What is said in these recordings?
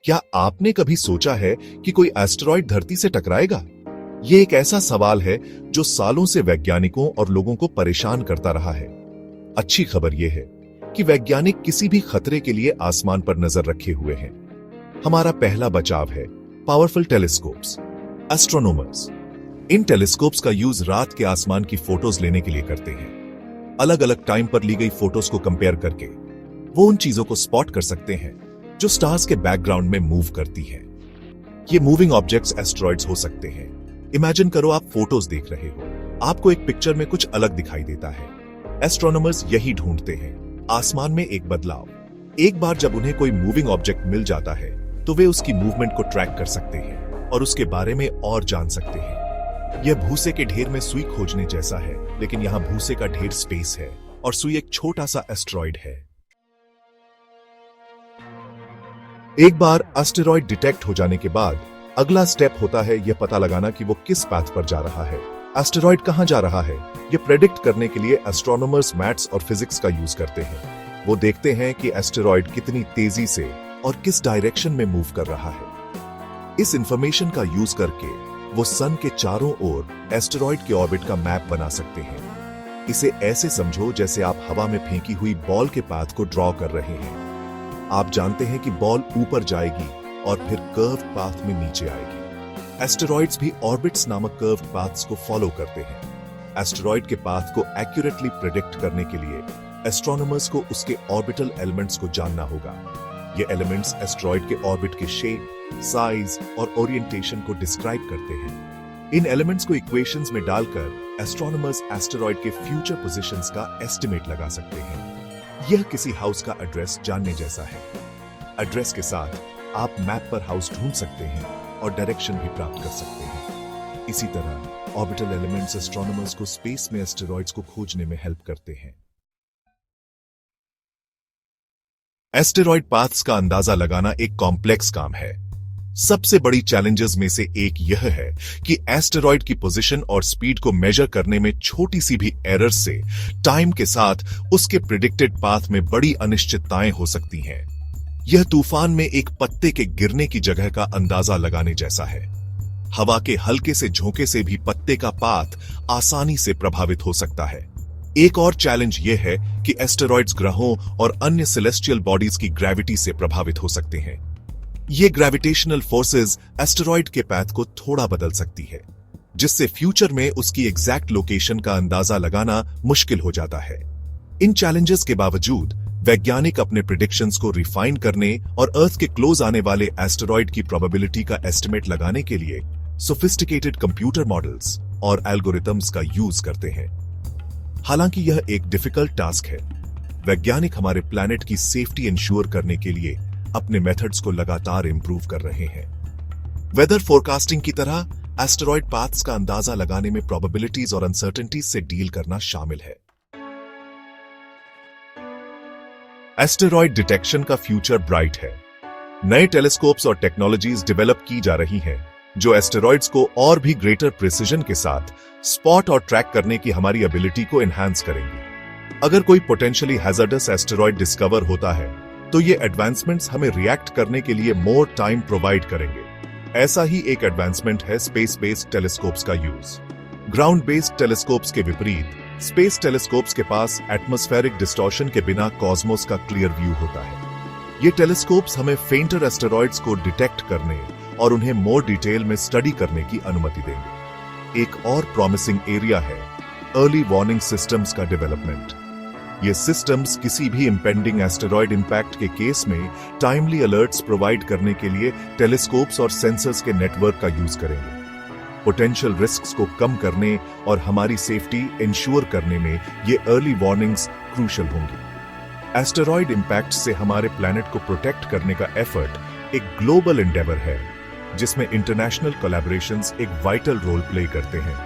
क्या आपने कभी सोचा है कि कोई एस्टेरॉयड धरती से टकराएगा? ये एक ऐसा सवाल है जो सालों से वैज्ञानिकों और लोगों को परेशान करता रहा है। अच्छी खबर यह है कि वैज्ञानिक किसी भी खतरे के लिए आसमान पर नजर रखे हुए हैं। हमारा पहला बचाव है पावरफुल टेलीस्कोप्स, एस्ट्रोनॉमर्स। इन टेलीस्कोप्स का यूज रात के आसमान की फोटोज लेने के लिए करते हैं। अलग अलग टाइम पर ली गई फोटोज को कंपेयर करके वो उन चीजों को स्पॉट कर सकते हैं जो स्टार्स के बैकग्राउंड में मूव करती हैं। ये मूविंग ऑब्जेक्ट्स एस्टेरॉइड्स हो सकते हैं। इमेजिन करो आप फोटोज देख रहे हो, आपको एक पिक्चर में कुछ अलग दिखाई देता है। एस्ट्रोनॉमर्स यही ढूंढते हैं, आसमान में एक बदलाव। एक बार जब उन्हें कोई मूविंग ऑब्जेक्ट मिल जाता है तो वे उसकी मूवमेंट को ट्रैक कर सकते हैं और उसके बारे में और जान सकते हैं। यह भूसे के ढेर में सुई खोजने जैसा है, लेकिन यहां भूसे का ढेर स्पेस है और सुई एक छोटा सा एस्टेरॉइड है। एक बार एस्टेरॉइड डिटेक्ट हो जाने के बाद अगला स्टेप होता है यह पता लगाना कि वो किस पाथ पर जा रहा है। एस्टेरॉइड कहां जा रहा है, यह प्रेडिक्ट करने के लिए एस्ट्रोनॉमर्स मैथ्स और फिजिक्स का यूज करते हैं। वो देखते हैं कि एस्टेरॉइड कितनी तेजी से और किस डायरेक्शन में मूव कर रहा है। इस इंफॉर्मेशन का यूज करके वो सन के चारों ओर एस्टेरॉइड के ऑर्बिट का मैप बना सकते हैं। इसे ऐसे समझो जैसे आप हवा में फेंकी हुई बॉल के पाथ को ड्रॉ कर रहे हैं। आप जानते हैं कि बॉल ऊपर जाएगी और फिर कर्व्ड पाथ में नीचे आएगी। एस्टेरॉइड्स भी ऑर्बिट्स नामक कर्व्ड पाथ्स को फॉलो करते हैं। एस्टेरॉइड के पाथ को एक्यूरेटली प्रेडिक्ट करने के लिए एस्ट्रोनॉमर्स को उसके ऑर्बिटल एलिमेंट्स को जानना होगा। ये एलिमेंट्स एस्टेरॉइड के ऑर्बिट के शेप, साइज और ओरिएंटेशन को डिस्क्राइब करते हैं। इन एलिमेंट्स को इक्वेशंस में डालकर एस्ट्रोनॉमर्स एस्टेरॉइड के फ्यूचर पोजीशंस का एस्टिमेट लगा सकते हैं। यह किसी हाउस का एड्रेस जानने जैसा है। एड्रेस के साथ आप मैप पर हाउस ढूंढ सकते हैं और डायरेक्शन भी प्राप्त कर सकते हैं। इसी तरह ऑर्बिटल एलिमेंट्स एस्ट्रोनॉमर्स को स्पेस में एस्टेरॉइड्स को खोजने में हेल्प करते हैं। एस्टेरॉइड पाथ्स का अंदाजा लगाना एक कॉम्प्लेक्स काम है। सबसे बड़ी चैलेंजेस में से एक यह है कि एस्टेरॉइड की पोजीशन और स्पीड को मेजर करने में छोटी सी भी एरर से टाइम के साथ उसके प्रिडिक्टेड पाथ में बड़ी अनिश्चितताएं हो सकती हैं। यह तूफान में एक पत्ते के गिरने की जगह का अंदाजा लगाने जैसा है। हवा के हल्के से झोंके से भी पत्ते का पाथ आसानी से प्रभावित हो सकता है। एक और चैलेंज यह है कि एस्टेरॉइड्स ग्रहों और अन्य सेलेस्टियल बॉडीज की ग्रेविटी से प्रभावित हो सकते हैं। ये ग्रेविटेशनल फोर्सेस एस्टेरॉइड के पाथ को थोड़ा बदल सकती है, जिससे फ्यूचर में उसकी एग्जैक्ट लोकेशन का अंदाजा लगाना मुश्किल हो जाता है। इन चैलेंजेस के बावजूद वैज्ञानिक अपने प्रिडिक्शंस को रिफाइन करने और अर्थ के क्लोज आने वाले एस्टेरॉइड की प्रोबेबिलिटी का एस्टिमेट लगाने के लिए सोफिस्टिकेटेड कंप्यूटर मॉडल्स और एल्गोरिथम्स का यूज करते हैं। हालांकि यह एक डिफिकल्ट टास्क है, वैज्ञानिक हमारे प्लैनेट की सेफ्टी इंश्योर करने के लिए अपने मेथड्स को लगातार इंप्रूव कर रहे हैं। वेदर फोरकास्टिंग की तरह एस्टेरॉइड पाथ्स का अंदाजा लगाने में प्रोबेबिलिटीज और अनसर्टेनिटीज से डील करना शामिल है। एस्टेरॉइड डिटेक्शन का फ्यूचर ब्राइट है। नए टेलीस्कोप्स और टेक्नोलॉजीज डेवलप की जा रही हैं जो एस्टेरॉइड्स को और भी ग्रेटर प्रिसिजन के साथ स्पॉट और ट्रैक करने की हमारी एबिलिटी को एनहांस करेंगी। अगर कोई पोटेंशियली हैजर्डस एस्टेरॉइड डिस्कवर होता है तो ये एडवांसमेंट्स हमें रिएक्ट करने के लिए मोर टाइम प्रोवाइड करेंगे। ऐसा ही एक एडवांसमेंट है स्पेस बेस्ड टेलीस्कोप्स का यूज। ग्राउंड बेस्ड टेलीस्कोप्स के विपरीत स्पेस टेलीस्कोप्स के पास एटमॉस्फेरिक डिस्टॉर्शन के बिना कॉस्मोस का क्लियर व्यू होता है। ये टेलीस्कोप्स हमें फेंटर एस्टेरॉइड्स को डिटेक्ट करने और उन्हें मोर डिटेल में स्टडी करने की अनुमति देंगे। एक और प्रॉमिसिंग एरिया है अर्ली वार्निंग सिस्टम्स का डेवलपमेंट। ये सिस्टम्स किसी भी इंपेंडिंग एस्टेरॉइड इंपैक्ट के केस में टाइमली अलर्ट्स प्रोवाइड करने के लिए टेलीस्कोप्स और सेंसर्स के नेटवर्क का यूज करेंगे। पोटेंशियल रिस्क्स को कम करने और हमारी सेफ्टी इंश्योर करने में ये अर्ली वार्निंग्स क्रूशियल होंगी। एस्टेरॉइड इंपैक्ट से हमारे प्लैनेट को प्रोटेक्ट करने का एफर्ट एक ग्लोबल एंडेवर है, जिसमें इंटरनेशनल कोलैबोरेशंस एक वाइटल रोल प्ले करते हैं।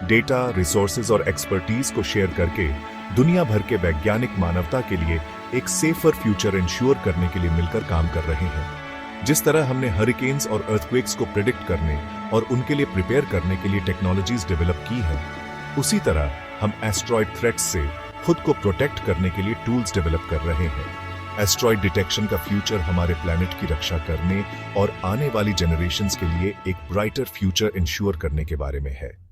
डेटा, रिसोर्सेज और एक्सपर्टीज को शेयर करके दुनिया भर के वैज्ञानिक मानवता के लिए एक सेफर फ्यूचर इंश्योर करने के लिए मिलकर काम कर रहे हैं। जिस तरह हमने हरिकेन्स और अर्थक्वेक्स को प्रिडिक्ट करने और उनके लिए प्रिपेयर करने के लिए टेक्नोलॉजीज डेवलप की हैं, उसी तरह हम एस्टेरॉइड थ्रेट्स से खुद को प्रोटेक्ट करने के लिए टूल्स डेवलप कर रहे हैं। एस्ट्रॉइड डिटेक्शन का फ्यूचर हमारे प्लैनेट की रक्षा करने और आने वाली जनरेशंस के लिए एक ब्राइटर फ्यूचर इंश्योर करने के बारे में है।